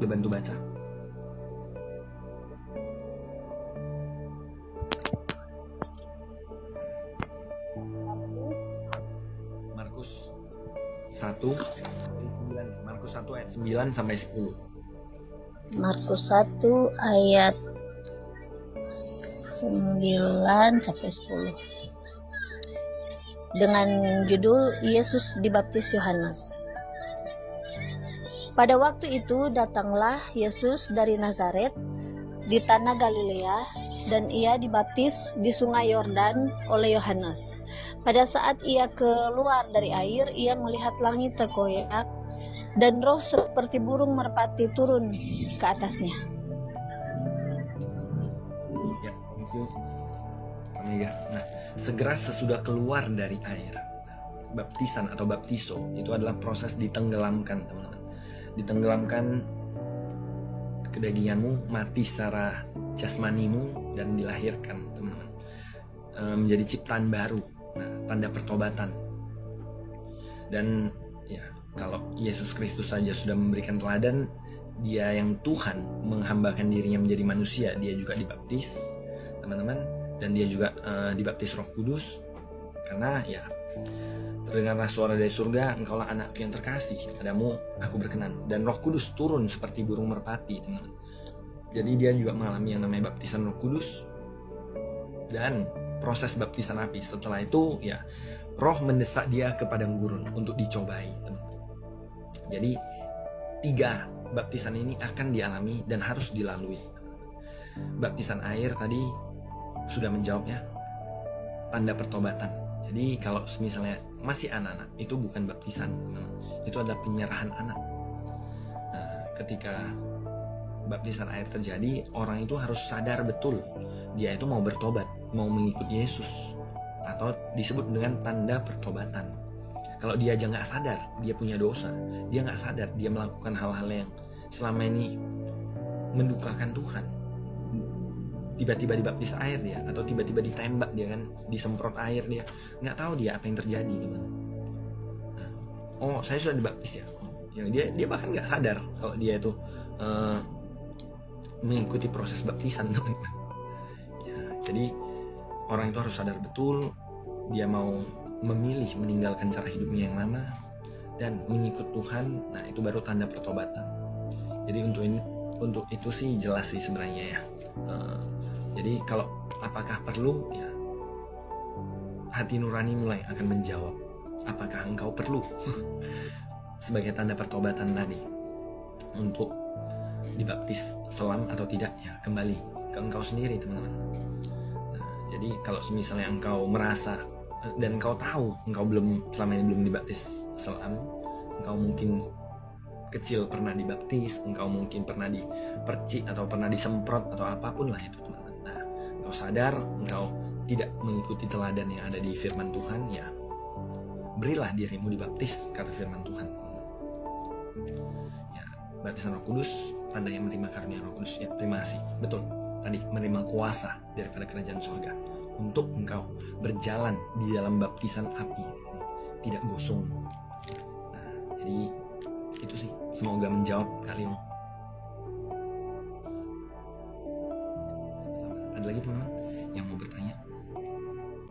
Dia bantu baca. Markus 1 Markus 1 ayat 9 sampai 10. Markus 1 ayat 9 sampai 10. Dengan judul Yesus dibaptis Yohanes. Pada waktu itu datanglah Yesus dari Nazaret di tanah Galilea, dan ia dibaptis di sungai Yordan oleh Yohanes. Pada saat ia keluar dari air, ia melihat langit terkoyak dan roh seperti burung merpati turun ke atasnya. Ya, thank you. Nah, segera sesudah keluar dari air, baptisan atau baptiso itu adalah proses ditenggelamkan, teman-teman. Ditenggelamkan kedaginganmu, mati secara jasmanimu, dan dilahirkan, teman-teman, menjadi ciptaan baru. Nah, tanda pertobatan. Dan ya, kalau Yesus Kristus saja sudah memberikan teladan, dia yang Tuhan menghambakan dirinya menjadi manusia, dia juga dibaptis, teman-teman, dan dia juga dibaptis Roh Kudus. Karena ya, terdengarlah suara dari surga, engkaulah anakku yang terkasih, kepadamu aku berkenan. Dan Roh Kudus turun seperti burung merpati, teman-teman. Jadi dia juga mengalami yang namanya baptisan Roh Kudus dan proses baptisan api. Setelah itu ya, Roh mendesak dia ke padang gurun untuk dicobai, teman-teman. Jadi 3 baptisan ini akan dialami dan harus dilalui. Baptisan air tadi sudah menjawabnya, tanda pertobatan. Jadi kalau misalnya masih anak-anak, itu bukan baptisan, itu adalah penyerahan anak. Nah, ketika baptisan air terjadi, orang itu harus sadar betul dia itu mau bertobat, mau mengikut Yesus, atau disebut dengan tanda pertobatan. Kalau dia aja nggak sadar dia punya dosa, dia nggak sadar dia melakukan hal-hal yang selama ini mendukakan Tuhan, tiba-tiba dibaptis air dia, atau tiba-tiba ditembak dia kan, disemprot air dia, nggak tahu dia apa yang terjadi, teman. Nah, oh saya sudah dibaptis ya, dia bahkan nggak sadar kalau dia itu mengikuti proses baptisan, teman-teman. Ya, jadi orang itu harus sadar betul dia mau memilih meninggalkan cara hidupnya yang lama dan mengikut Tuhan. Nah, itu baru tanda pertobatan. Jadi untuk itu sih jelas sih sebenarnya ya. Jadi kalau apakah perlu, ya hati nurani mulai akan menjawab, apakah engkau perlu sebagai tanda pertobatan tadi untuk dibaptis selam atau tidak, ya kembali ke engkau sendiri, teman-teman. Nah, jadi kalau misalnya engkau merasa dan engkau tahu engkau selama ini belum dibaptis selam, engkau mungkin kecil pernah dibaptis, engkau mungkin pernah dipercik atau pernah disemprot atau apapun lah itu, teman-teman. Nah, engkau sadar engkau tidak mengikuti teladan yang ada di firman Tuhan, ya berilah dirimu dibaptis, kata firman Tuhan. Ya, baptisan Roh Kudus, tanda yang menerima karunia Roh Kudus. Ya, terima kasih. Betul. Tadi menerima kuasa daripada kerajaan surga untuk engkau berjalan di dalam baptisan api, tidak gosong. Nah, jadi itu sih, semoga menjawab kalian. Ada lagi teman-teman yang mau bertanya?